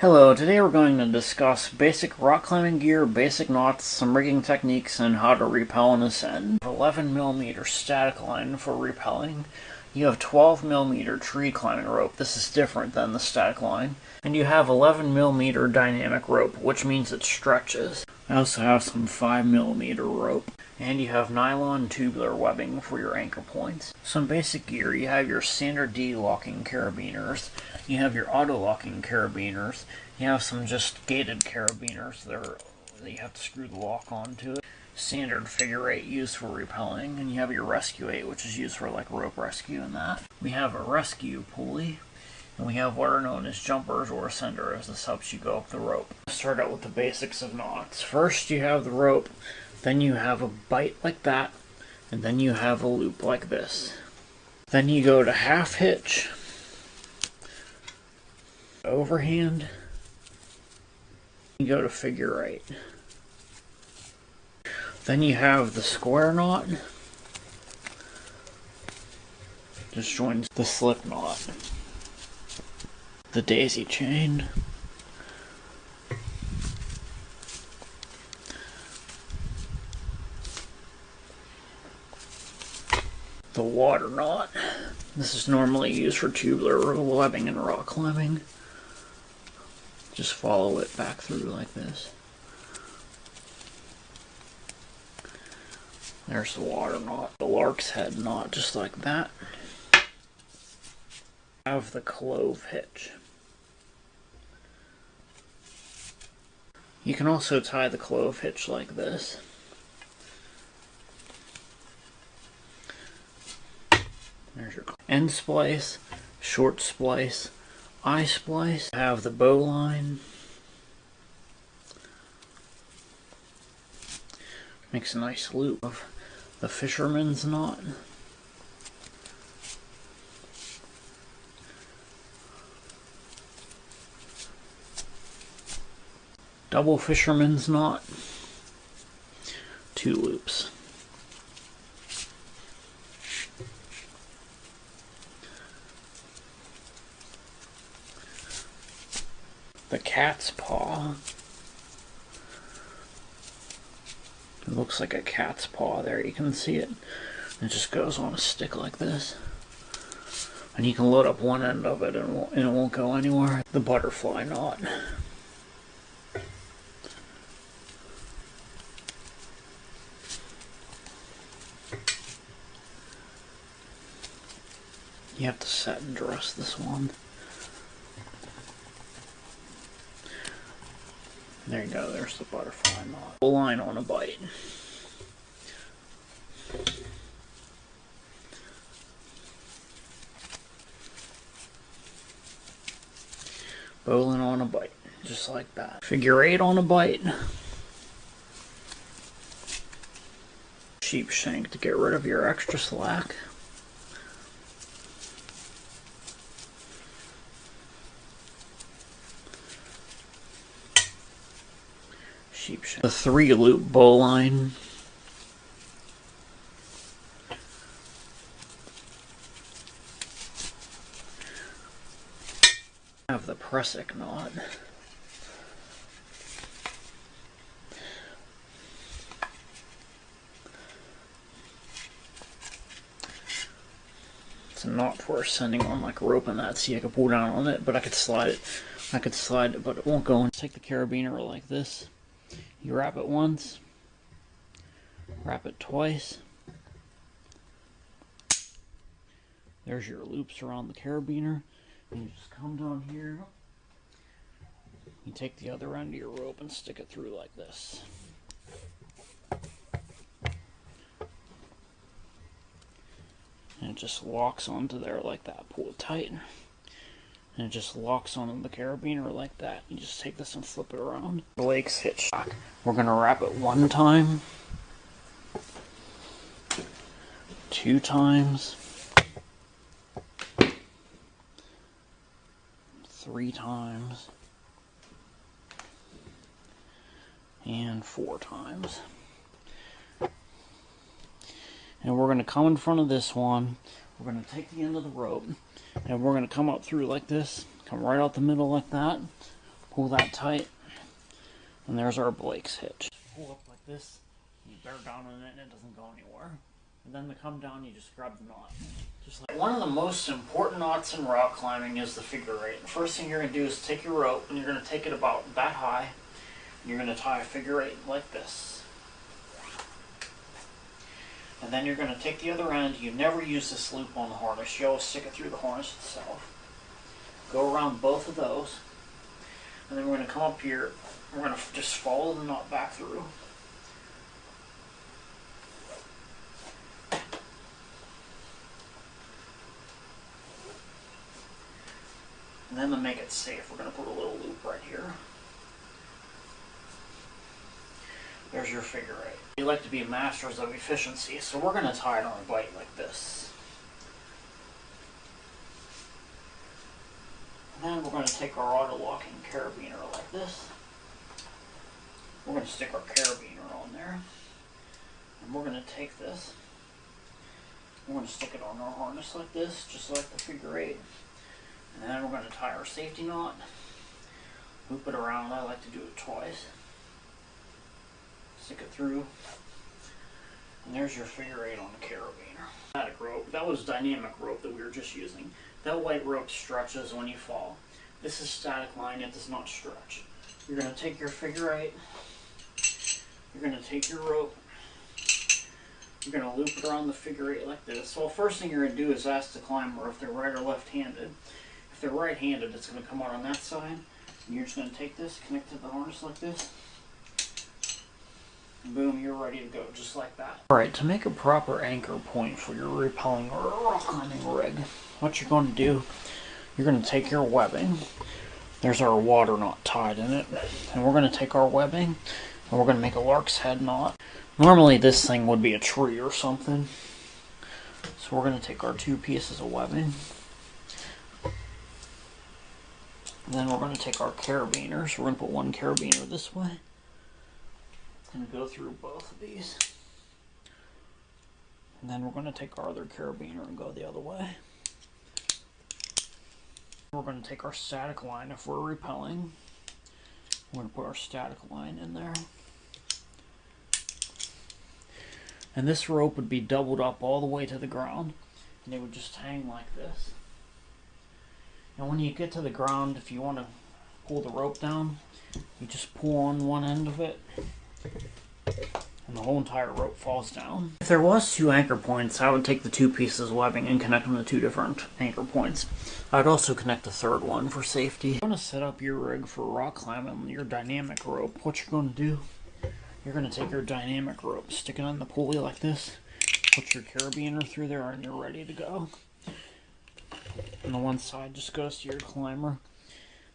Hello, today we're going to discuss basic rock climbing gear, basic knots, some rigging techniques, and how to rappel and ascend. 11mm static line for rappelling. You have 12mm tree climbing rope. This is different than the static line. And you have 11mm dynamic rope, which means it stretches. I also have some 5mm rope. And you have nylon tubular webbing for your anchor points. Some basic gear: you have your standard D locking carabiners, you have your auto locking carabiners, you have some just gated carabiners that you have to screw the lock onto it. Standard figure 8 used for rappelling, and you have your rescue 8, which is used for like rope rescue and that. We have a rescue pulley, and we have what are known as jumpers or ascenders. This helps you go up the rope. Let's start out with the basics of knots. First you have the rope, then you have a bite like that, and then you have a loop like this. Then you go to half hitch, overhand, you go to figure 8. Then you have the square knot, just joins the slip knot, the daisy chain, the water knot. This is normally used for tubular webbing and rock climbing. Just follow it back through like this. There's the water knot. The Larks head knot, just like that. Have the clove hitch. You can also tie the clove hitch like this. There's your end splice, short splice, eye splice. Have the bow line. Makes a nice loop of the fisherman's knot. Double fisherman's knot. 2 loops. The cat's paw. It looks like a cat's paw there, you can see it. It just goes on a stick like this. And you can load up one end of it and it won't go anywhere. The butterfly knot. You have to set and dress this one. There you go, there's the butterfly knot. A line on a bite. Bowline on a bite, just like that. Figure 8 on a bite. Sheep shank to get rid of your extra slack. The 3-loop bowline. Have the Prusik knot. It's a knot for ascending on like rope and that. See, I could pull down on it, but I could slide it. But it won't go in. Take the carabiner like this. You wrap it once, wrap it twice. There's your loops around the carabiner. And you just come down here. You take the other end of your rope and stick it through like this. And it just locks onto there like that. Pull it tight. And it just locks onto the carabiner like that. You just take this and flip it around. Blake's hitch. We're going to wrap it 1 time, 2 times, 3 times, and 4 times. And we're going to come in front of this one. We're going to take the end of the rope, and we're going to come up through like this, come right out the middle like that, Pull that tight, and there's our Blake's hitch. Pull up like this, you bear down on it and it doesn't go anywhere. And then to come down, you just grab the knot. Just like one of the most important knots in rock climbing is the figure eight. The first thing you're going to do is take your rope, and you're going to take it about that high, and you're going to tie a figure eight like this. And then you're going to take the other end. You never use this loop on the harness. You always stick it through the harness itself. Go around both of those. And then we're going to come up here. We're going to just follow the knot back through. And then to make it safe, we're going to put a little loop right here. There's your figure eight. We like to be masters of efficiency, so we're going to tie it on a bite like this. And then we're going to take our auto-locking carabiner like this. We're going to stick our carabiner on there. And we're going to take this. We're going to stick it on our harness like this, just like the figure eight. And then we're going to tie our safety knot. Loop it around. I like to do it twice. Stick it through, and there's your figure eight on the carabiner. Static rope, that was dynamic rope that we were just using. That white rope stretches when you fall. This is static line, it does not stretch. You're going to take your figure eight, you're going to take your rope, you're going to loop it around the figure eight like this. So the first thing you're going to do is ask the climber if they're right or left-handed. If they're right-handed, it's going to come out on that side, and you're just going to take this, connect to the harness like this. Boom, you're ready to go, just like that. Alright, to make a proper anchor point for your rappelling or rock climbing rig, what you're going to do, you're going to take your webbing. There's our water knot tied in it. And we're going to take our webbing, and we're going to make a Larks head knot. Normally this thing would be a tree or something. So we're going to take our two pieces of webbing. And then we're going to take our carabiners. We're going to put one carabiner this way. And go through both of these. And then we're going to take our other carabiner and go the other way. We're going to take our static line if we're rappelling. We're going to put our static line in there. And this rope would be doubled up all the way to the ground. And it would just hang like this. And when you get to the ground, if you want to pull the rope down, you just pull on one end of it. And the whole entire rope falls down. If there was two anchor points, I would take the two pieces of webbing and connect them to two different anchor points. I'd also connect a third one for safety. If you want to set up your rig for rock climbing, your dynamic rope, what you're going to do, you're going to take your dynamic rope, stick it on the pulley like this, put your carabiner through there, and you're ready to go. And the one side just goes to your climber.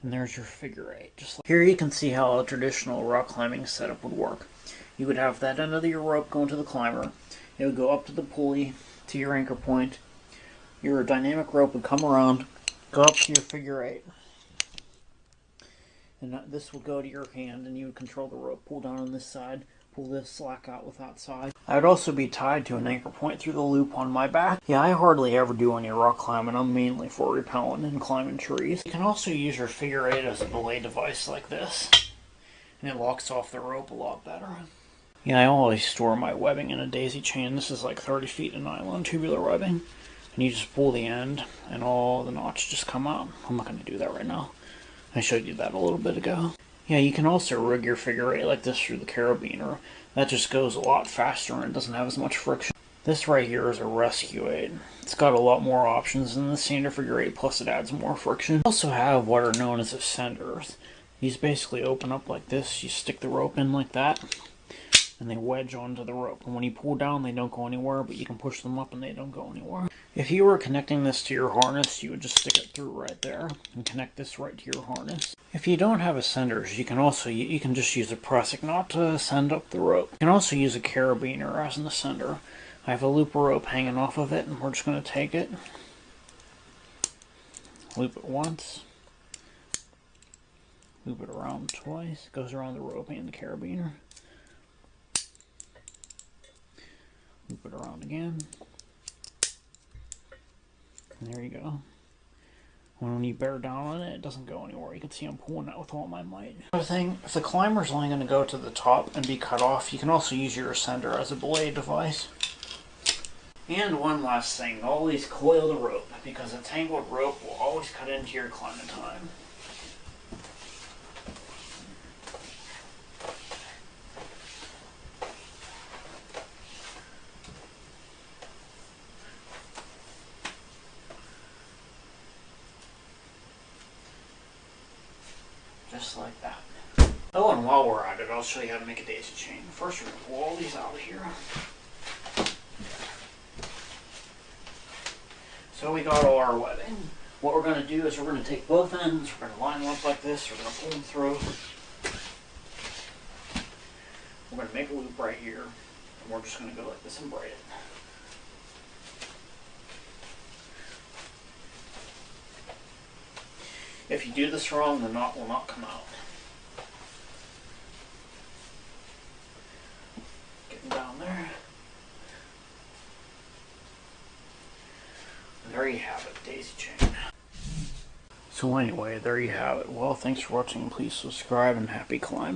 And there's your figure eight. Just like here you can see how a traditional rock climbing setup would work. You would have that end of your rope going to the climber. It would go up to the pulley, to your anchor point. Your dynamic rope would come around, go up to your figure eight. And this would go to your hand, and you would control the rope. Pull down on this side, pull this slack out with that side. I would also be tied to an anchor point through the loop on my back. Yeah, I hardly ever do any rock climbing. I'm mainly for rappelling and climbing trees. You can also use your figure eight as a belay device like this. And it locks off the rope a lot better. Yeah, I always store my webbing in a daisy chain. This is like 30 feet of nylon tubular webbing. And you just pull the end, and all the knots just come out. I'm not going to do that right now. I showed you that a little bit ago. Yeah, you can also rig your figure eight like this through the carabiner. That just goes a lot faster and it doesn't have as much friction. This right here is a rescue eight. It's got a lot more options than the standard figure eight, plus it adds more friction. We also have what are known as ascenders. These basically open up like this. You stick the rope in like that, and they wedge onto the rope. And when you pull down, they don't go anywhere, but you can push them up and they don't go anywhere. If you were connecting this to your harness, you would just stick it through right there and connect this right to your harness. If you don't have ascenders, you can just use a Prusik Knot to ascend up the rope. You can also use a carabiner as an ascender. I have a loop of rope hanging off of it, and we're just going to take it, loop it once, loop it around twice, goes around the rope and the carabiner. Loop it around again. And there you go. When you bear down on it, it doesn't go anywhere. You can see I'm pulling it with all my might. Another thing, if the climber's only going to go to the top and be cut off, you can also use your ascender as a belay device. And one last thing, always coil the rope, because a tangled rope will always cut into your climbing time. Just like that. Oh, and while we're at it, I'll show you how to make a daisy chain. First, we're going to pull all these out of here. So we got all our webbing. What we're going to do is we're going to take both ends, we're going to line them up like this, we're going to pull them through. We're going to make a loop right here, and we're just going to go like this and braid it. If you do this wrong, the knot will not come out. Getting down there. And there you have it, daisy chain. So anyway, there you have it. Well, thanks for watching. Please subscribe and happy climbing.